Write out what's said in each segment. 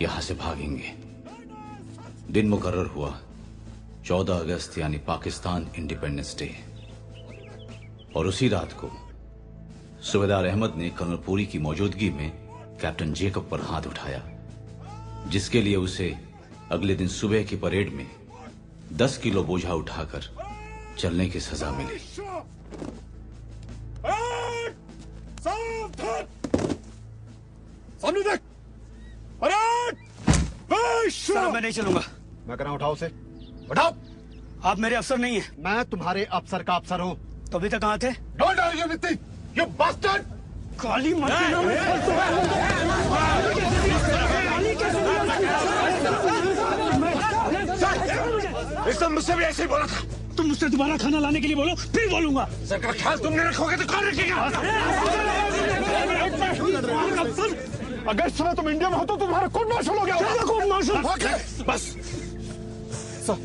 यहां से भागेंगे। दिन मुकर्रर हुआ 14 अगस्त यानी पाकिस्तान इंडिपेंडेंस डे। और उसी रात को सूबेदार अहमद ने कर्नल पुरी की मौजूदगी में कैप्टन जेकब पर हाथ उठाया, जिसके लिए उसे अगले दिन सुबह की परेड में 10 किलो बोझा उठाकर चलने की सजा मिली। सर, मैं नहीं चलूंगा। मैं कह रहा हूं, उठाओ उसे, उठाओ। आप मेरे अफसर नहीं हैं। मैं तुम्हारे अफसर का अफसर हूं। तो अभी तक कहाँ थे? Don't argue with me, you bastard. काली मत इसने मुझसे भी ऐसे ही बोला था। तुम मुझसे दोबारा खाना लाने के लिए बोलो, फिर बोलूंगा। सर का ख्याल तुमने रखोगे तो कौन रखेगा? अगर इस समय तुम इंडिया में हो तो तुम्हारा कोर्ट मार्शल हो गया। Court martial? बस सर,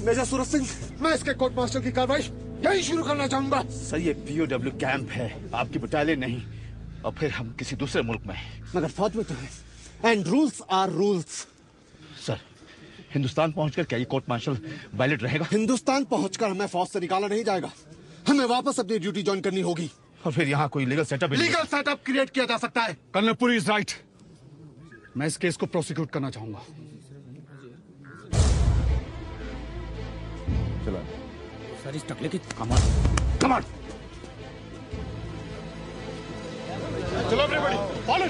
मेजर सूरज सिंह, मैं इसके कोर्ट मार्शल की कार्रवाई यही शुरू करना चाहूंगा। सर, ये POW कैंप है, आपकी बटालियन नहीं। और फिर हम किसी दूसरे मुल्क में हैं। मगर फौज में तो है, and rules are rules. Sir, Hindustan पहुंचकर क्या ये कोर्ट मार्शल वैलिड रहेगा? हिंदुस्तान पहुंचकर हमें फौज से निकाला नहीं जाएगा, हमें वापस अपनी ड्यूटी ज्वाइन करनी होगी। और फिर यहाँ कोई लीगल सेटअप क्रिएट किया जा सकता है। Colonel Puri is right. मैं इस केस को प्रोसिक्यूट करना चाहूंगा। चला सर, इस टकले की कमाल। कमाल। चलो everybody, follow.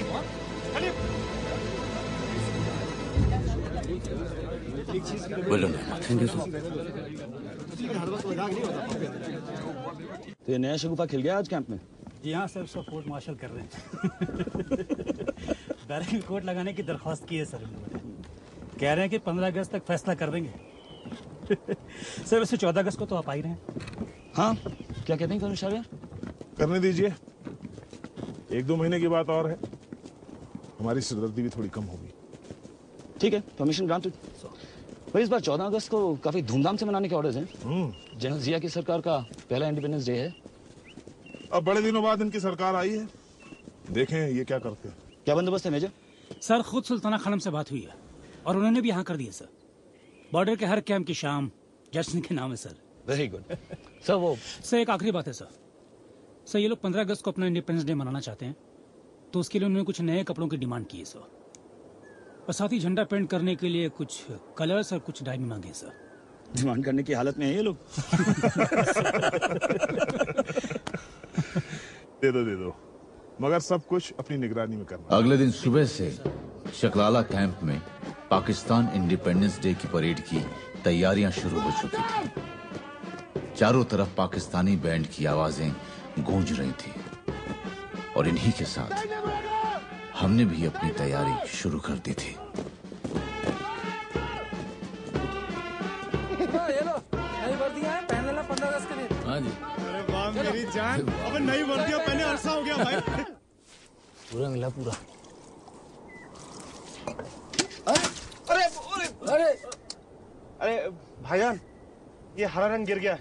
Thank you sir. तो ये नया शगुफा खिल गया आज कैंप में? जी हाँ सर, उसको कोर्ट मार्शल कर रहे हैं। बैरक में कोर्ट लगाने की दरख्वास्त की है सर। कह रहे हैं कि 15 अगस्त तक फैसला कर देंगे। सर, वैसे 14 अगस्त को तो आप आ ही रहे हैं। हाँ, क्या कहते हैं कर्नल शाहरियार? करने दीजिए, 1-2 महीने की बात और है, हमारी सिरदर्दी भी थोड़ी कम होगी। ठीक है, परमिशन ग्रांटेड। भाई, इस बार 14 अगस्त को काफी धूमधाम से मनाने के ऑर्डर्स हैं। जनरल जिया की सरकार का पहला इंडिपेंडेंस डे है। अब बड़े दिनों बाद इनकी सरकार आई है, देखें ये क्या करते हैं। क्या बंदोबस्त है मेजर? सर, खुद सुल्ताना खानम से बात हुई है और उन्होंने भी यहाँ कर दिया सर। बॉर्डर के हर कैंप की शाम जश्न के नाम है सर। Very good. सर, वो सर, एक आखिरी बात है सर, ये लोग 15 अगस्त को अपना इंडिपेंडेंस डे मनाना चाहते हैं, तो उसके लिए उन्होंने कुछ नए कपड़ों की डिमांड की है सर। और साथ ही झंडा पेंट करने के लिए कुछ कलर्स और कुछ डाई भी मांगे सर। डिमांड करने की हालत में है ये लोग। दे दो, मगर सब कुछ अपनी निगरानी में करना। अगले दिन सुबह से शकलाला कैंप में पाकिस्तान इंडिपेंडेंस डे की परेड की तैयारियां शुरू हो चुकी थी। चारों तरफ पाकिस्तानी बैंड की आवाजें गूंज रही थी और इन्हीं के साथ हमने भी अपनी तैयारी शुरू कर दी थी। ये लो, नई वर्दियां हैं, पहन लेना 15 अगस्त के दिन। हाँ जी। अरे वाह मेरी जान, अब नई वर्दियां पहने अरसा हो गया भाई। पूरा मिला पूरा। अरे भाईजान, ये हरा रंग गिर गया,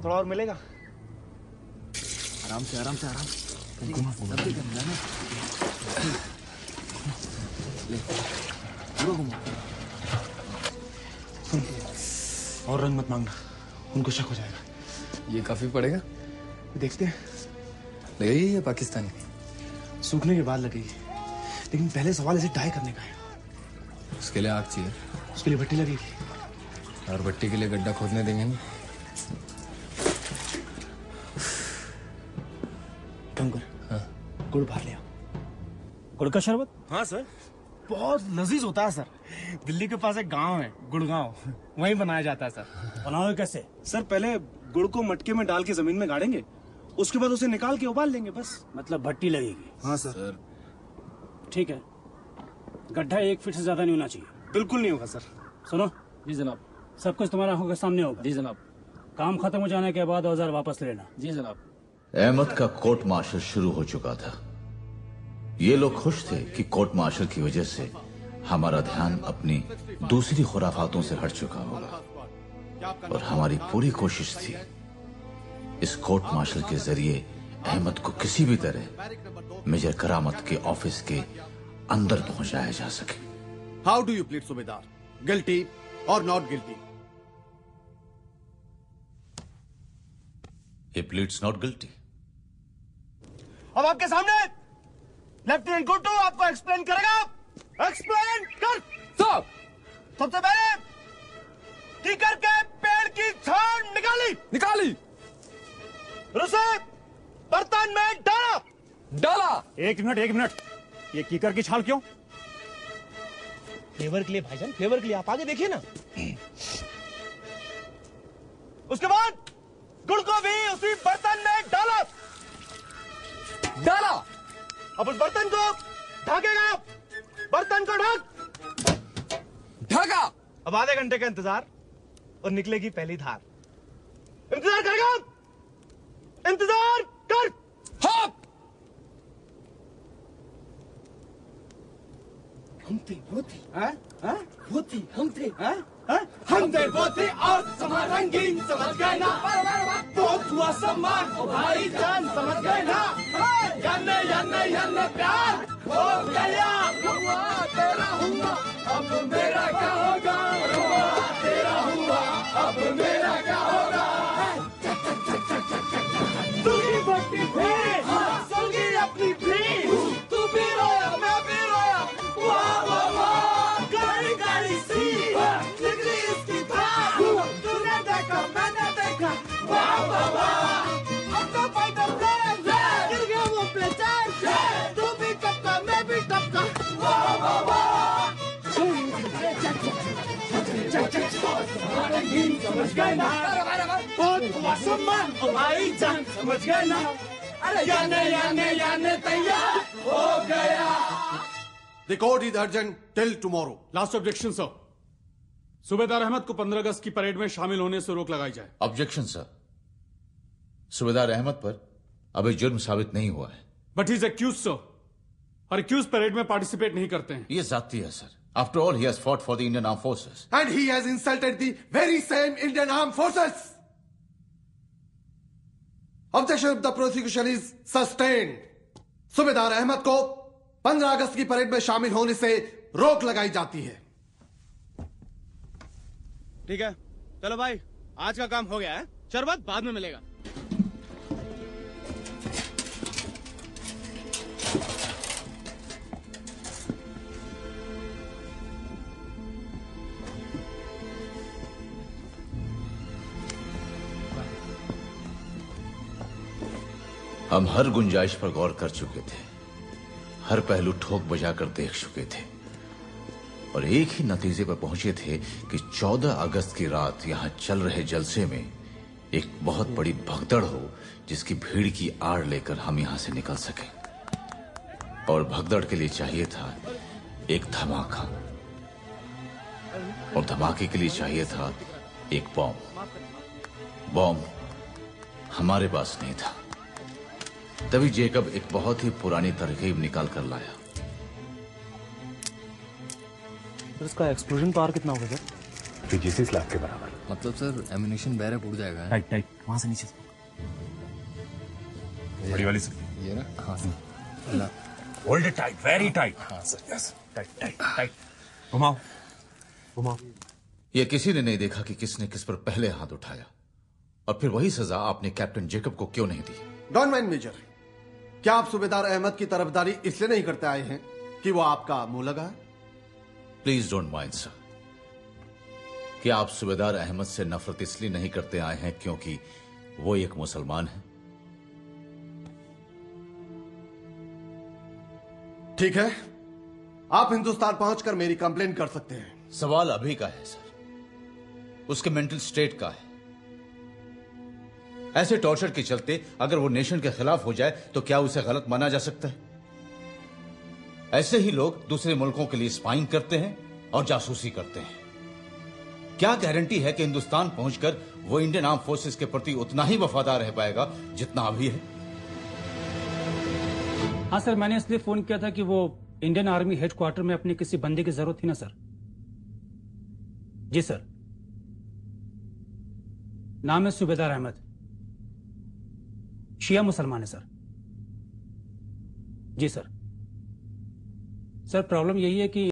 थोड़ा और मिलेगा? आराम से आराम से आराम से। और रंग मत मांगना, उनको शक हो जाएगा। ये काफी पड़ेगा। देखते हैं। लगेगी ये पाकिस्तानी? सूखने के बाद लगेगी, लेकिन पहले सवाल इसे डाई करने का है। उसके लिए आग चाहिए। उसके लिए भट्टी लगेगी। और भट्टी के लिए गड्ढा खोदने देंगे नहीं। हाँ। गुड़ भर लिया। गुड़ का शरबत? हाँ सर, बहुत लजीज होता है सर। दिल्ली के पास एक गांव है, गुड़गांव, वहीं बनाया जाता है सर। बनाओगे कैसे? सर, पहले गुड़ को मटके में डाल के जमीन में गाड़ेंगे, उसके बाद उसे निकाल के उबाल लेंगे बस। मतलब भट्टी लगेगी? हाँ सर। ठीक है, गड्ढा 1 फीट से ज्यादा नहीं होना चाहिए। बिल्कुल नहीं होगा सर। सुनो, जी जनाब। सब कुछ तुम्हारा आंखों के सामने होगा। जी जनाब। काम खत्म हो जाने के बाद औजार वापस लेना। जी जनाब। अहमद का कोर्ट मार्शल शुरू हो चुका था। ये लोग खुश थे कि कोर्ट मार्शल की वजह से हमारा ध्यान अपनी दूसरी खुराफातों से हट चुका होगा और हमारी पूरी कोशिश थी इस कोर्ट मार्शल के जरिए अहमद को किसी भी तरह मेजर करामत के ऑफिस के अंदर पहुंचाया जा सके। हाउ डू यू प्लीड सूबेदार, गिल्टी और not guilty? He pleads not guilty. अब आपके सामने लेफ्टिनेंट गुड्डू आपको एक्सप्लेन करेगा। एक्सप्लेन कर। साहब, सबसे पहले कीकर के पेड़ की छान निकाली, फिर उसे बर्तन में डाला। एक मिनट, ये कीकर की छाल क्यों? फ्लेवर के लिए भाईजान, फ्लेवर के लिए। आप आगे देखिए ना। उसके बाद गुड़ को भी उसी बर्तन में डाला। अब उस बर्तन को ढकेगा। बर्तन को ढका। अब आधे घंटे का इंतजार और निकलेगी पहली धार। इंतजार करेगा, इंतजार कर। हाँ। हम थे वो थे, और समा रंगीन, समझ गए ना? बहुत हुआ सम्मान ओ भाई जान, समझ गए ना? याने प्यार हो गया। हुआ तेरा हुआ, अब मेरा क्या होगा? हुआ तेरा हुआ, अब मेरा क्या होगा? तू ही बट्टी थी, सुनगी अपनी भी। तू भी रोया, मैं भी रोया। वाह वाह वाह, गाड़ी गाड़ी सी निकली इसकी धार। तूने देखा, मैंने देखा। वाह वाह वाह, अब तो फाइटर प्लेन गिर गया वो प्लेन। तू भी टपका, मैं भी टपका। वाह वाह वाह, समझ गए ना? बहुत हुआ सम्मान ओ भाई जान, समझ गए ना? अरे याने तैयार हो गया। The court is urgent till tomorrow. Last objection sir, सूबेदार अहमद को 15 अगस्त की परेड में शामिल होने से रोक लगाई जाए। ऑब्जेक्शन सर, सूबेदार अहमद पर अभी जुर्म साबित नहीं हुआ है। But he is accused sir, और एक्यूज परेड में पार्टिसिपेट नहीं करते हैं। ये जाती है sir. After all he has fought for the Indian arm forces. And he has insulted the very same Indian armed forces. Objection of the prosecution is sustained. सूबेदार अहमद को 15 अगस्त की परेड में शामिल होने से रोक लगाई जाती है। ठीक है, चलो भाई, आज का काम हो गया है। शरबत बाद में मिलेगा। हम हर गुंजाइश पर गौर कर चुके थे, हर पहलू ठोक बजाकर देख चुके थे, और एक ही नतीजे पर पहुंचे थे कि 14 अगस्त की रात यहां चल रहे जलसे में एक बहुत बड़ी भगदड़ हो, जिसकी भीड़ की आड़ लेकर हम यहां से निकल सके। और भगदड़ के लिए चाहिए था एक धमाका, और धमाके के लिए चाहिए था एक बॉम्ब। बॉम्ब हमारे पास नहीं था। तभी जेकब एक बहुत ही पुरानी तरकीब निकाल कर लाया। तो इसका एक्सप्लोजन पावर कितना होगा सर? PGC स्लैब के बराबर। मतलब सर एम्यूनेशन बैरक उड़ जाएगा। टाइट वहां से नीचे बड़ी वाली सर, ये ना? हाँ सर। ला। Hold it tight, very tight. हाँ सर, यस। टाइट। घुमाओ। यह किसी ने नहीं देखा कि किसने किस पर पहले हाथ उठाया, और फिर वही सजा आपने कैप्टन जेकब को क्यों नहीं दी? डॉन मैन मेजर, क्या आप सूबेदार अहमद की तरफदारी इसलिए नहीं करते आए हैं कि वो आपका मुंह लगा है? Please don't mind sir. क्या आप सूबेदार अहमद से नफरत इसलिए नहीं करते आए हैं क्योंकि वो एक मुसलमान है? ठीक है, आप हिंदुस्तान पहुंचकर मेरी कंप्लेंट कर सकते हैं। सवाल अभी का है सर, उसके मेंटल स्टेट का है। ऐसे टॉर्चर के चलते अगर वो नेशन के खिलाफ हो जाए तो क्या उसे गलत माना जा सकता है? ऐसे ही लोग दूसरे मुल्कों के लिए स्पाइंग करते हैं और जासूसी करते हैं। क्या गारंटी है कि हिंदुस्तान पहुंचकर वो इंडियन आर्म फोर्सेस के प्रति उतना ही वफादार रह पाएगा जितना अभी है? हाँ सर, मैंने इसलिए फोन किया था कि वो इंडियन आर्मी हेडक्वार्टर में अपने किसी बंदे की जरूरत थी ना सर। जी सर, नाम है सूबेदार अहमद, शिया मुसलमान है सर। जी सर। सर प्रॉब्लम यही है कि